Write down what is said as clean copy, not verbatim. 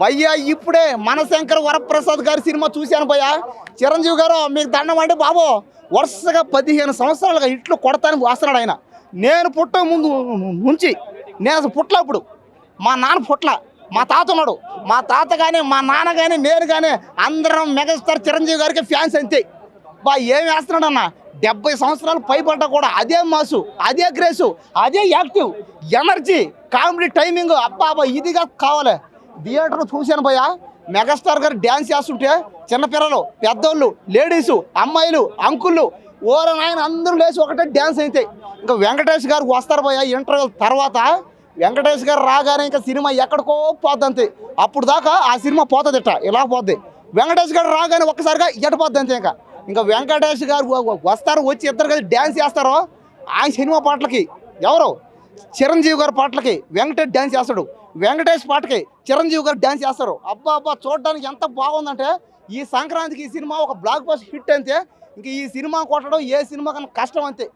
భయ్యా ఇప్పుడే మనశంకర్ వరప్రసాద్ గారి సినిమా చూశాను భయ్యా. చిరంజీవి గారు మీకు దండం అంటే బాబు వరుసగా 15 సంవత్సరాలుగా ఇట్లు కొడతానికి వస్తున్నాడు ఆయన. నేను పుట్ట ముందు నుంచి నేను అసలు పుట్లప్పుడు మా నాన్న పుట్ల, మా తాత ఉన్నాడు. మా తాత కానీ మా నాన్న కానీ నేను కానీ అందరం మెగాస్టార్ చిరంజీవి గారికి ఫ్యాన్స్ అంతే. ఏం వేస్తున్నాడు అన్న, 70 సంవత్సరాలు పైబడ్డా కూడా అదే మాసు, అదే గ్రేసు, అదే యాక్టివ్ ఎనర్జీ, కామెడీ టైమింగ్. అబ్బా ఇదిగా కావాలి. థియేటర్ చూశాను భయ్యా, మెగాస్టార్ గారు డ్యాన్స్ చేస్తుంటే చిన్నపిల్లలు, పెద్దోళ్ళు, లేడీసు, అమ్మాయిలు, అంకుళ్ళు నాయన అందరూ లేచి ఒకటే డ్యాన్స్ అయితే. ఇంకా వెంకటేష్ గారికి వస్తారు భయ్యా ఇంటర్వ్యూ తర్వాత. వెంకటేష్ గారు రాగానే ఇంకా సినిమా ఎక్కడికో పోద్ది అంతే. అప్పుడు దాకా ఆ సినిమా పోతుంది ఇలా పోద్ది. వెంకటేష్ గారు రాగానే ఒక్కసారిగా ఎట్టపోద్ది అంతే. ఇంకా వెంకటేష్ గారు వస్తారు, వచ్చి ఇద్దరు కలిసి డ్యాన్స్ చేస్తారు. ఆ సినిమా పాటలకి ఎవరు చిరంజీవి గారి పాటలకి వెంకటేష్ డ్యాన్స్ చేస్తాడు, వెంకటేష్ పాటకి చిరంజీవి గారు డ్యాన్స్ చేస్తారు. అబ్బా చూడడానికి ఎంత బాగుందంటే ఈ సంక్రాంతికి ఈ సినిమా ఒక బ్లాక్ బస్టర్ హిట్ అంతే. ఇంక ఈ సినిమా కొట్టడం ఏ సినిమా కన్నా కష్టం అంతే.